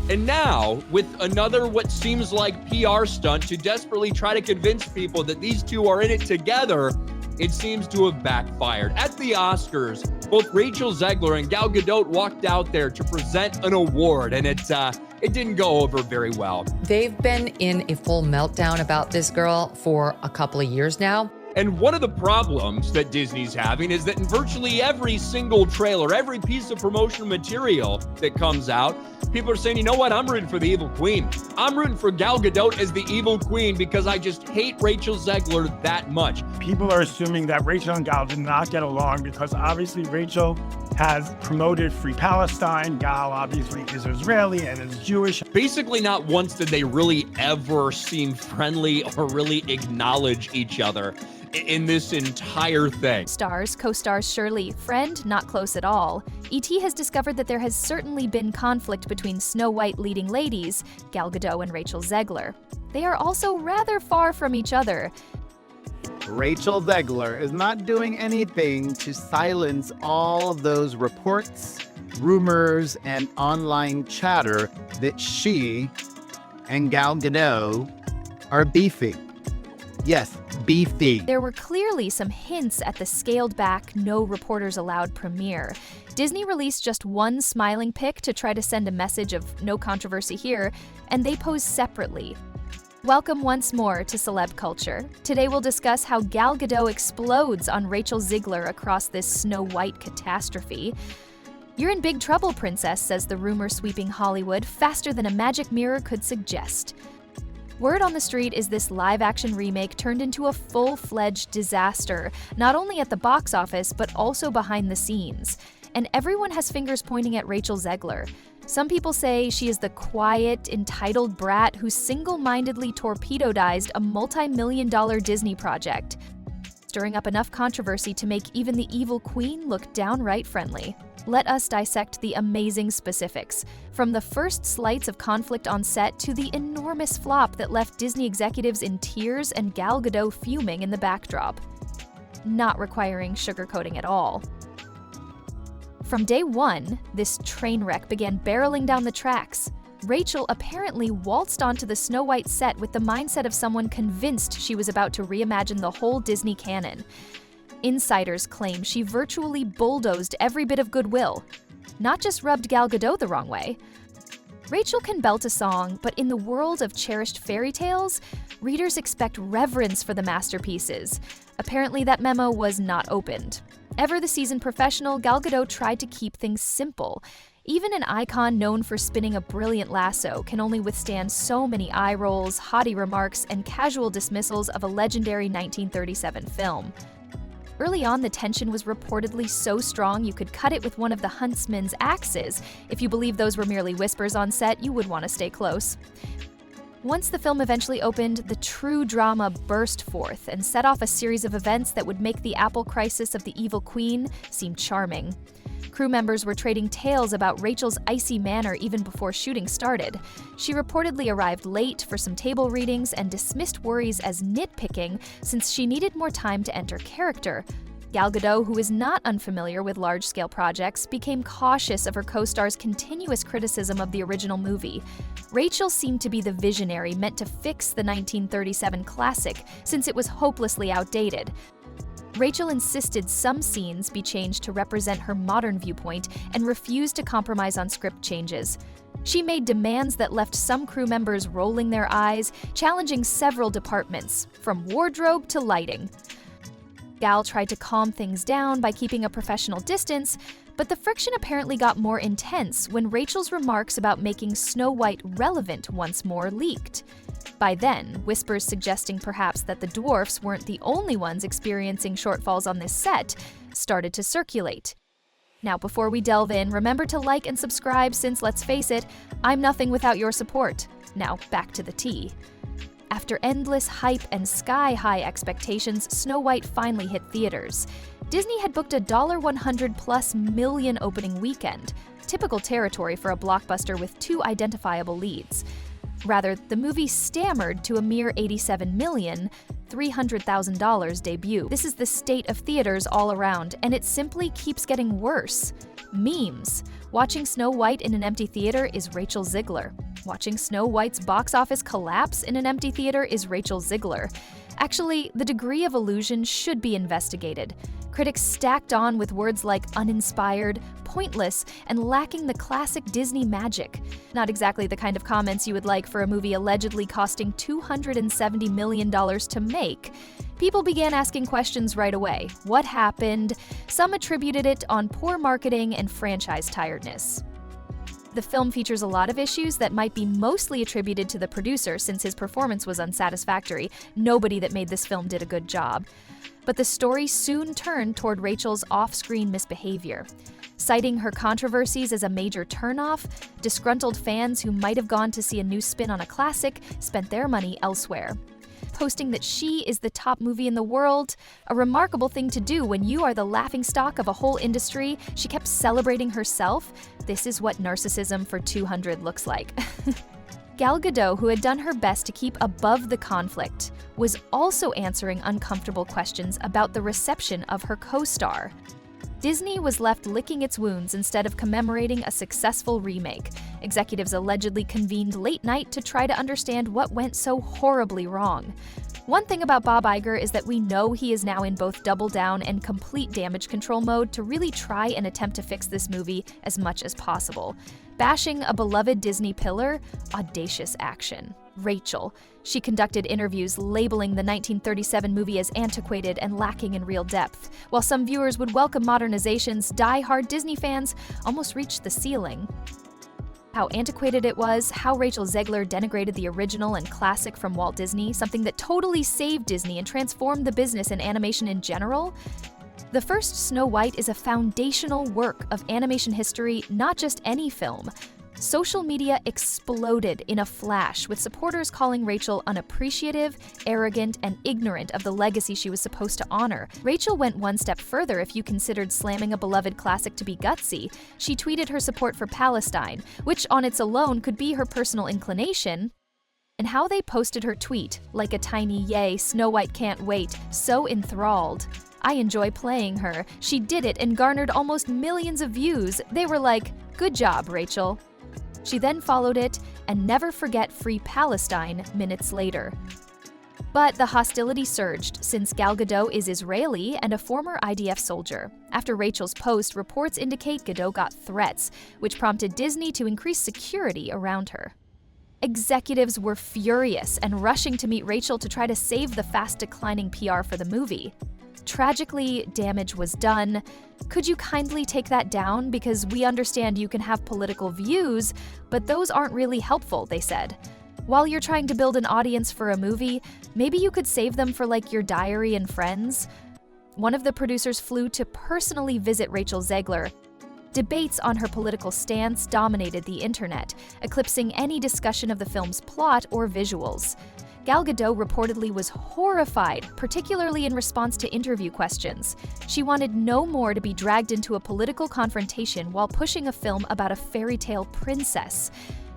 And now, with another what seems like PR stunt to desperately try to convince people that these two are in it together, it seems to have backfired. At the Oscars, both Rachel Zegler and Gal Gadot walked out there to present an award, and it didn't go over very well. They've been in a full meltdown about this girl for a couple of years now. And one of the problems that Disney's having is that in virtually every single trailer, every piece of promotional material that comes out, people are saying, you know what, I'm rooting for the evil queen. I'm rooting for Gal Gadot as the evil queen because I just hate Rachel Zegler that much. People are assuming that Rachel and Gal did not get along because obviously Rachel has promoted Free Palestine. Gal obviously is Israeli and is Jewish. Basically, not once did they really ever seem friendly or really acknowledge each other in this entire thing. Co-stars Shirley, friend, not close at all. E.T. has discovered that there has certainly been conflict between Snow White leading ladies, Gal Gadot and Rachel Zegler. They are also rather far from each other. Rachel Zegler is not doing anything to silence all of those reports, rumors, and online chatter that she and Gal Gadot are beefing. Yes, beefy. There were clearly some hints at the scaled-back, no reporters allowed premiere. Disney released just one smiling pic to try to send a message of no controversy here, and they posed separately. Welcome once more to celeb culture. Today we'll discuss how Gal Gadot explodes on Rachel Zegler across this Snow White catastrophe. You're in big trouble, princess, says the rumor sweeping Hollywood faster than a magic mirror could suggest. Word on the street is this live-action remake turned into a full-fledged disaster, not only at the box office, but also behind the scenes. And everyone has fingers pointing at Rachel Zegler. Some people say she is the quiet, entitled brat who single-mindedly torpedoed a multi-million-dollar Disney project, stirring up enough controversy to make even the evil queen look downright friendly. Let us dissect the amazing specifics, from the first slights of conflict on set to the enormous flop that left Disney executives in tears and Gal Gadot fuming in the backdrop, not requiring sugarcoating at all. From day one, this train wreck began barreling down the tracks. Rachel apparently waltzed onto the Snow White set with the mindset of someone convinced she was about to reimagine the whole Disney canon. Insiders claim she virtually bulldozed every bit of goodwill, not just rubbed Gal Gadot the wrong way. Rachel can belt a song, but in the world of cherished fairy tales, readers expect reverence for the masterpieces. Apparently that memo was not opened. Ever the seasoned professional, Gal Gadot tried to keep things simple. Even an icon known for spinning a brilliant lasso can only withstand so many eye rolls, haughty remarks, and casual dismissals of a legendary 1937 film. Early on, the tension was reportedly so strong you could cut it with one of the huntsman's axes. If you believe those were merely whispers on set, you would want to stay close. Once the film eventually opened, the true drama burst forth and set off a series of events that would make the Apple crisis of the evil queen seem charming. Crew members were trading tales about Rachel's icy manner even before shooting started. She reportedly arrived late for some table readings and dismissed worries as nitpicking since she needed more time to enter character. Gal Gadot, who is not unfamiliar with large-scale projects, became cautious of her co-star's continuous criticism of the original movie. Rachel seemed to be the visionary meant to fix the 1937 classic since it was hopelessly outdated. Rachel insisted some scenes be changed to represent her modern viewpoint and refused to compromise on script changes. She made demands that left some crew members rolling their eyes, challenging several departments, from wardrobe to lighting. Gal tried to calm things down by keeping a professional distance, but the friction apparently got more intense when Rachel's remarks about making Snow White relevant once more leaked. By then, whispers suggesting perhaps that the dwarfs weren't the only ones experiencing shortfalls on this set started to circulate. Now, before we delve in, remember to like and subscribe since, let's face it, I'm nothing without your support. Now, back to the tea. After endless hype and sky-high expectations, Snow White finally hit theaters. Disney had booked a $100+ million opening weekend, typical territory for a blockbuster with two identifiable leads. Rather, the movie stammered to a mere $87 million, $300,000 debut. This is the state of theaters all around, and it simply keeps getting worse. Memes. Watching Snow White in an empty theater is Rachel Zegler. Watching Snow White's box office collapse in an empty theater is Rachel Zegler. Actually, the degree of illusion should be investigated. Critics stacked on with words like uninspired, pointless, and lacking the classic Disney magic. Not exactly the kind of comments you would like for a movie allegedly costing $270 million to make. People began asking questions right away. What happened? Some attributed it on poor marketing and franchise tiredness. The film features a lot of issues that might be mostly attributed to the producer since his performance was unsatisfactory. Nobody that made this film did a good job. But the story soon turned toward Rachel's off-screen misbehavior. Citing her controversies as a major turnoff, disgruntled fans who might have gone to see a new spin on a classic spent their money elsewhere. Posting that she is the top movie in the world, a remarkable thing to do when you are the laughingstock of a whole industry, she kept celebrating herself. This is what narcissism for 200 looks like. Gal Gadot, who had done her best to keep above the conflict, was also answering uncomfortable questions about the reception of her co-star. Disney was left licking its wounds instead of commemorating a successful remake. Executives allegedly convened late night to try to understand what went so horribly wrong. One thing about Bob Iger is that we know he is now in both double down and complete damage control mode to really try and attempt to fix this movie as much as possible. Bashing a beloved Disney pillar? Audacious action. Rachel. She conducted interviews labeling the 1937 movie as antiquated and lacking in real depth. While some viewers would welcome modernizations, die-hard Disney fans almost reached the ceiling. How antiquated it was, how Rachel Zegler denigrated the original and classic from Walt Disney, something that totally saved Disney and transformed the business and animation in general. The first Snow White is a foundational work of animation history, not just any film. Social media exploded in a flash, with supporters calling Rachel unappreciative, arrogant, and ignorant of the legacy she was supposed to honor. Rachel went one step further if you considered slamming a beloved classic to be gutsy. She tweeted her support for Palestine, which on its alone could be her personal inclination, and how they posted her tweet, like a tiny yay, Snow White can't wait, so enthralled. I enjoy playing her. She did it and garnered almost millions of views. They were like, good job, Rachel. She then followed it, and never forget Free Palestine minutes later. But the hostility surged since Gal Gadot is Israeli and a former IDF soldier. After Rachel's post, reports indicate Gadot got threats, which prompted Disney to increase security around her. Executives were furious and rushing to meet Rachel to try to save the fast-declining PR for the movie. Tragically, damage was done. Could you kindly take that down? Because we understand you can have political views, but those aren't really helpful, they said. While you're trying to build an audience for a movie, maybe you could save them for like your diary and friends. One of the producers flew to personally visit Rachel Zegler. Debates on her political stance dominated the internet, eclipsing any discussion of the film's plot or visuals. Gal Gadot reportedly was horrified, particularly in response to interview questions. She wanted no more to be dragged into a political confrontation while pushing a film about a fairy tale princess.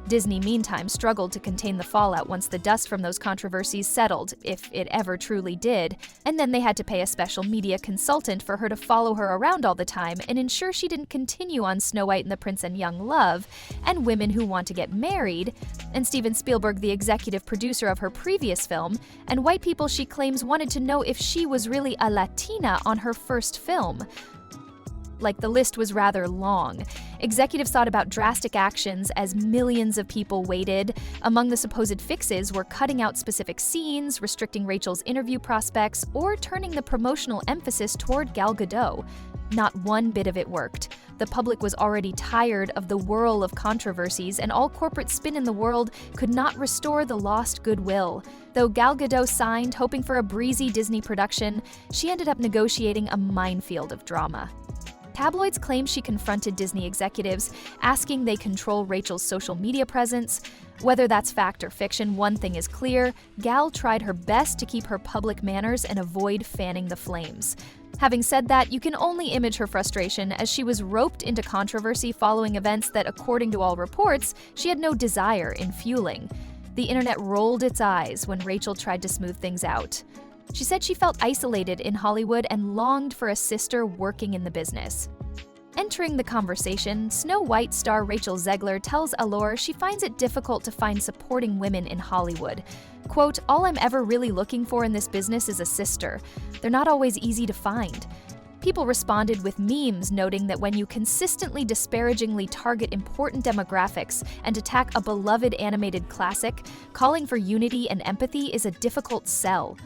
Disney, meantime, struggled to contain the fallout once the dust from those controversies settled, if it ever truly did, and then they had to pay a special media consultant for her to follow her around all the time and ensure she didn't continue on Snow White and the Prince and Young Love, and Women Who Want to Get Married, and Steven Spielberg, the executive producer of her previous film, and white people she claims wanted to know if she was really a Latina on her first film. Like, the list was rather long. Executives thought about drastic actions as millions of people waited. Among the supposed fixes were cutting out specific scenes, restricting Rachel's interview prospects, or turning the promotional emphasis toward Gal Gadot. Not one bit of it worked. The public was already tired of the whirl of controversies, and all corporate spin in the world could not restore the lost goodwill. Though Gal Gadot signed, hoping for a breezy Disney production, she ended up negotiating a minefield of drama. Tabloids claim she confronted Disney executives, asking they control Rachel's social media presence. Whether that's fact or fiction, one thing is clear: Gal tried her best to keep her public manners and avoid fanning the flames. Having said that, you can only image her frustration as she was roped into controversy following events that, according to all reports, she had no desire in fueling. The internet rolled its eyes when Rachel tried to smooth things out. She said she felt isolated in Hollywood and longed for a sister working in the business. Entering the conversation, Snow White star Rachel Zegler tells Allure she finds it difficult to find supporting women in Hollywood. Quote, "All I'm ever really looking for in this business is a sister. They're not always easy to find." People responded with memes noting that when you consistently disparagingly target important demographics and attack a beloved animated classic, calling for unity and empathy is a difficult sell.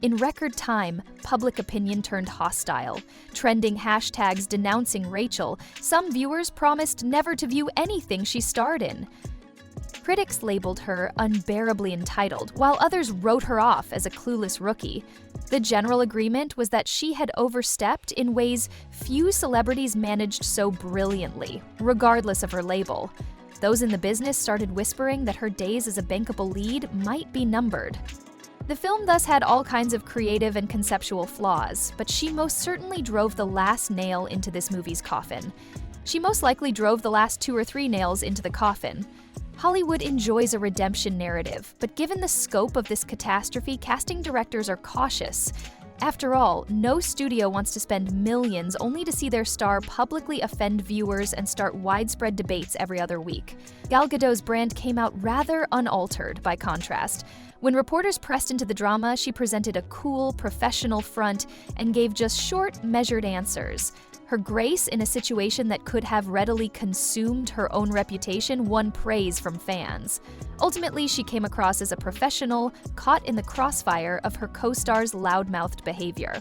In record time, public opinion turned hostile. Trending hashtags denouncing Rachel, some viewers promised never to view anything she starred in. Critics labeled her unbearably entitled, while others wrote her off as a clueless rookie. The general agreement was that she had overstepped in ways few celebrities managed so brilliantly, regardless of her label. Those in the business started whispering that her days as a bankable lead might be numbered. The film thus had all kinds of creative and conceptual flaws, but she most certainly drove the last nail into this movie's coffin. She most likely drove the last 2 or 3 nails into the coffin. Hollywood enjoys a redemption narrative, but given the scope of this catastrophe, casting directors are cautious. After all, no studio wants to spend millions only to see their star publicly offend viewers and start widespread debates every other week. Gal Gadot's brand came out rather unaltered, by contrast. When reporters pressed into the drama, she presented a cool, professional front and gave just short, measured answers. Her grace in a situation that could have readily consumed her own reputation won praise from fans. Ultimately, she came across as a professional, caught in the crossfire of her co-star's loudmouthed behavior.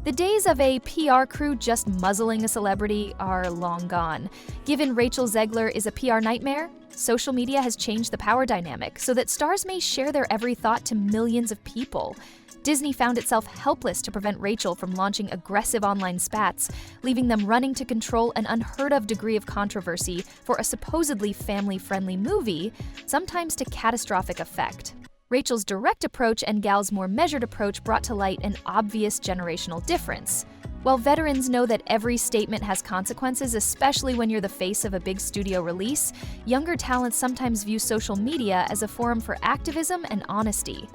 The days of a PR crew just muzzling a celebrity are long gone. Given Rachel Zegler is a PR nightmare, social media has changed the power dynamic so that stars may share their every thought to millions of people. Disney found itself helpless to prevent Rachel from launching aggressive online spats, leaving them running to control an unheard-of degree of controversy for a supposedly family-friendly movie, sometimes to catastrophic effect. Rachel's direct approach and Gal's more measured approach brought to light an obvious generational difference. While veterans know that every statement has consequences, especially when you're the face of a big studio release, younger talents sometimes view social media as a forum for activism and honesty.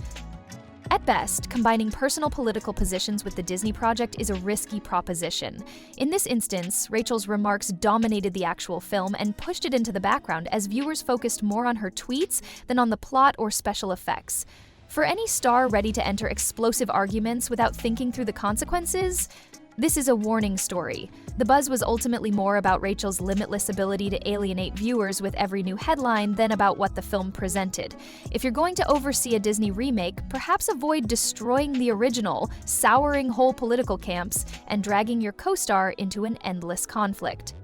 At best, combining personal political positions with the Disney project is a risky proposition. In this instance, Rachel's remarks dominated the actual film and pushed it into the background as viewers focused more on her tweets than on the plot or special effects. For any star ready to enter explosive arguments without thinking through the consequences, this is a warning story. The buzz was ultimately more about Rachel's limitless ability to alienate viewers with every new headline than about what the film presented. If you're going to oversee a Disney remake, perhaps avoid destroying the original, souring whole political camps, and dragging your co-star into an endless conflict.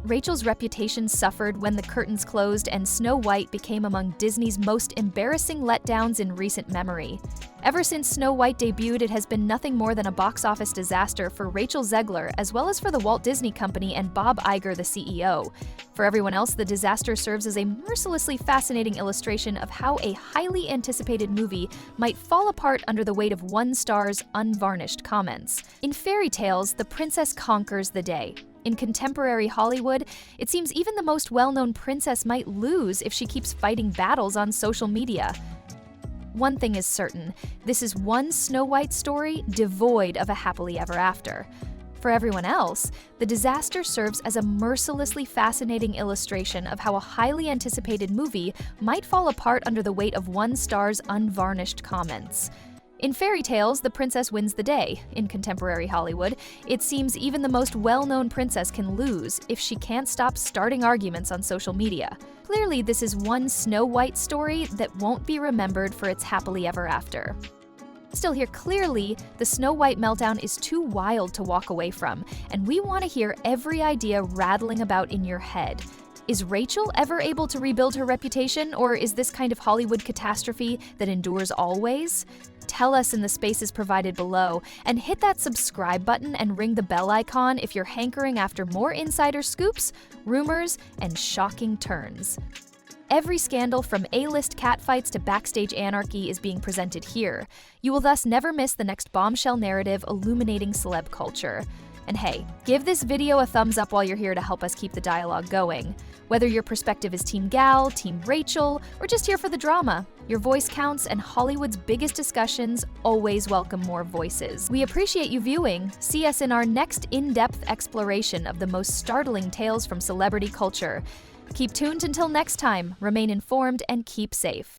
Rachel's reputation suffered when the curtains closed and Snow White became among Disney's most embarrassing letdowns in recent memory. Ever since Snow White debuted, it has been nothing more than a box office disaster for Rachel Zegler, as well as for the Walt Disney Company and Bob Iger, the CEO. For everyone else, the disaster serves as a mercilessly fascinating illustration of how a highly anticipated movie might fall apart under the weight of one star's unvarnished comments. In fairy tales, the princess conquers the day. In contemporary Hollywood, it seems even the most well-known princess might lose if she keeps fighting battles on social media. One thing is certain, this is one Snow White story devoid of a happily ever after. For everyone else, the disaster serves as a mercilessly fascinating illustration of how a highly anticipated movie might fall apart under the weight of one star's unvarnished comments. In fairy tales, the princess wins the day. In contemporary Hollywood, it seems even the most well-known princess can lose if she can't stop starting arguments on social media. Clearly, this is one Snow White story that won't be remembered for its happily ever after. Still here, clearly, the Snow White meltdown is too wild to walk away from, and we want to hear every idea rattling about in your head. Is Rachel ever able to rebuild her reputation, or is this kind of Hollywood catastrophe that endures always? Tell us in the spaces provided below, and hit that subscribe button and ring the bell icon if you're hankering after more insider scoops, rumors, and shocking turns. Every scandal from A-list catfights to backstage anarchy is being presented here. You will thus never miss the next bombshell narrative illuminating celeb culture. And hey, give this video a thumbs up while you're here to help us keep the dialogue going. Whether your perspective is Team Gal, Team Rachel, or just here for the drama, your voice counts, and Hollywood's biggest discussions always welcome more voices. We appreciate you viewing. See us in our next in-depth exploration of the most startling tales from celebrity culture. Keep tuned until next time, remain informed, and keep safe.